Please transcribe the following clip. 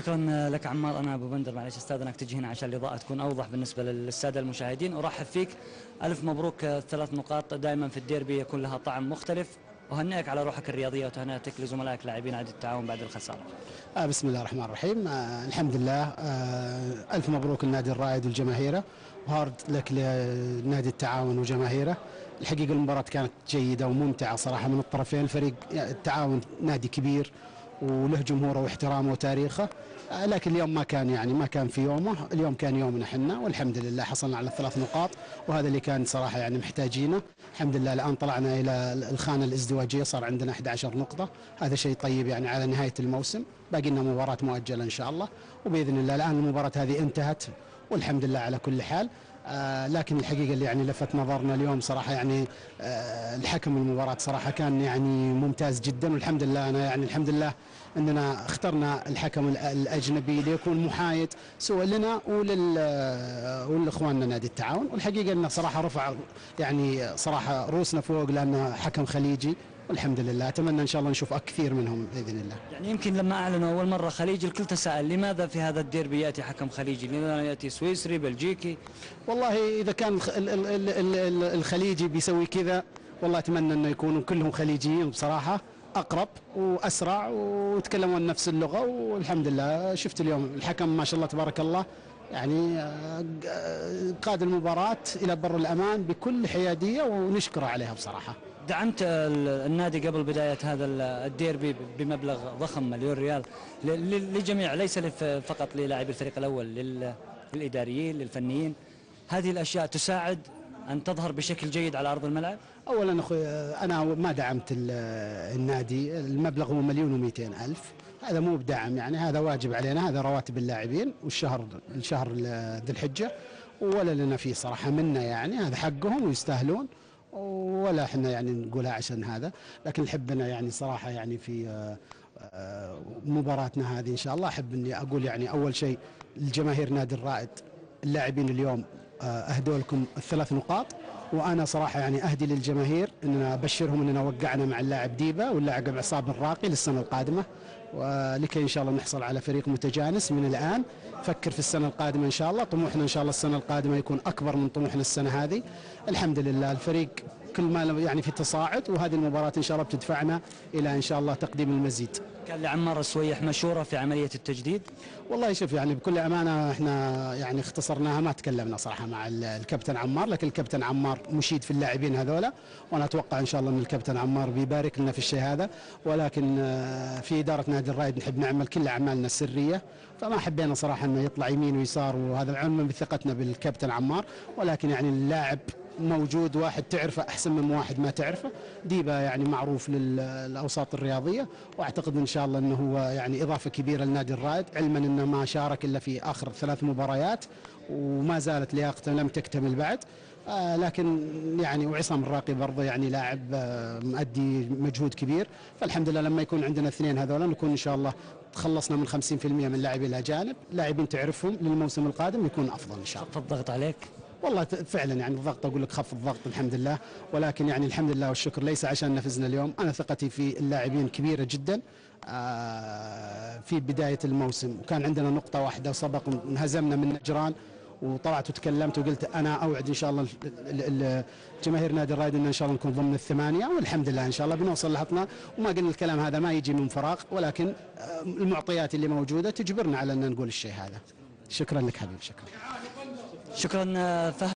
شكرا لك عمار. انا ابو بندر، معلش استاذنك تجي هنا عشان الاضاءه تكون اوضح بالنسبه للساده المشاهدين. ارحب فيك، الف مبروك. 3 نقاط دائما في الديربي يكون لها طعم مختلف، وهنئك على روحك الرياضيه وتهنئتك لزملائك لاعبين نادي التعاون بعد الخساره. بسم الله الرحمن الرحيم. الحمد لله. ألف مبروك للنادي الرائد والجماهيره، وهارد لك لنادي التعاون وجماهيره. الحقيقة المباراة كانت جيدة وممتعة صراحة من الطرفين. الفريق التعاون نادي كبير وله جمهوره واحترامه وتاريخه، لكن اليوم ما كان في يومه. اليوم كان يومنا حنا، والحمد لله حصلنا على ال3 نقاط، وهذا اللي كان صراحة محتاجينه. الحمد لله الآن طلعنا إلى الخانة الازدواجية، صار عندنا 11 نقطة. هذا شيء طيب على نهاية الموسم. باقي لنا مباراة مؤجلة إن شاء الله، وبإذن الله الآن المباراة هذه انتهت والحمد لله على كل حال. لكن الحقيقة اللي لفت نظرنا اليوم صراحة الحكم المباراة صراحة كان ممتاز جدا، والحمد لله أنا الحمد لله أننا اخترنا الحكم الأجنبي ليكون محايد سواء لنا ولإخواننا نادي التعاون. والحقيقة أنه صراحة رفع صراحة رؤوسنا فوق، لأنه حكم خليجي، والحمد لله. أتمنى إن شاء الله نشوف كثير منهم بإذن الله. يمكن لما أعلنوا أول مرة خليجي الكل تساءل لماذا في هذا الديربي يأتي حكم خليجي؟ لماذا يأتي سويسري بلجيكي؟ والله إذا كان الخليجي بيسوي كذا، والله أتمنى أنه يكونوا كلهم خليجيين بصراحة، أقرب وأسرع ويتكلمون نفس اللغة. والحمد لله شفت اليوم الحكم ما شاء الله تبارك الله، قاد المباراة إلى بر الأمان بكل حيادية، ونشكره عليها بصراحة. دعمت النادي قبل بداية هذا الديربي بمبلغ ضخم، $1,000,000 للجميع، ليس فقط للاعبي الفريق الأول، للإداريين للفنيين. هذه الأشياء تساعد أن تظهر بشكل جيد على أرض الملعب. أولا أخوي، أنا ما دعمت النادي. المبلغ هو 1,200,000. هذا مو بدعم، هذا واجب علينا، هذا رواتب اللاعبين، الشهر ذي الحجة، ولا لنا فيه صراحة منا، هذا حقهم ويستاهلون، ولا احنا نقولها عشان هذا. لكن نحبنا صراحة في مباراتنا هذه ان شاء الله. احب اني اقول اول شيء الجماهير نادي الرائد، اللاعبين اليوم اهدوا لكم ال3 نقاط، وانا صراحه اهدي للجماهير اننا ابشرهم اننا وقعنا مع اللاعب ديبا واللاعب عصام الراقي للسنه القادمه، ولكي ان شاء الله نحصل على فريق متجانس من الان. فكر في السنه القادمه ان شاء الله، طموحنا ان شاء الله السنه القادمه يكون اكبر من طموحنا السنه هذه. الحمد لله الفريق كل ما في تصاعد، وهذه المباراه ان شاء الله بتدفعنا الى ان شاء الله تقديم المزيد. كان لعمار السويح مشوره في عمليه التجديد؟ والله شوف، بكل امانه احنا اختصرناها، ما تكلمنا صراحه مع الكابتن عمار، لكن الكابتن عمار مشيد في اللاعبين هذولا، وانا اتوقع ان شاء الله ان الكابتن عمار بيبارك لنا في الشيء هذا. ولكن في اداره نادي الرائد نحب نعمل كل اعمالنا السريه، فما حبينا صراحه انه يطلع يمين ويسار، وهذا علما بثقتنا بالكابتن عمار. ولكن اللاعب موجود، واحد تعرفه احسن من واحد ما تعرفه. ديبا معروف للاوساط الرياضيه، واعتقد ان شاء الله انه هو اضافه كبيره لنادي الرائد، علما انه ما شارك الا في اخر 3 مباريات، وما زالت لياقته لم تكتمل بعد. لكن وعصام الراقي برضه لاعب مؤدي مجهود كبير. فالحمد لله لما يكون عندنا اثنين هذولا نكون ان شاء الله تخلصنا من 50% من لاعبي الاجانب، لاعبين تعرفهم للموسم القادم يكون افضل ان شاء الله. خف الضغط عليك؟ والله فعلا الضغط، اقول لك خف الضغط الحمد لله. ولكن الحمد لله والشكر ليس عشان نفزنا اليوم. انا ثقتي في اللاعبين كبيره جدا. في بدايه الموسم وكان عندنا نقطه واحده وسبق انهزمنا من نجران، وطلعت وتكلمت وقلت انا اوعد ان شاء الله جماهير نادي الرائد ان شاء الله نكون ضمن ال8، والحمد لله ان شاء الله بنوصل لحظنا. وما قلنا الكلام هذا ما يجي من فراغ، ولكن المعطيات اللي موجوده تجبرنا على ان نقول الشيء هذا. شكرا لك حبيبي، شكرا. شكرا فهد.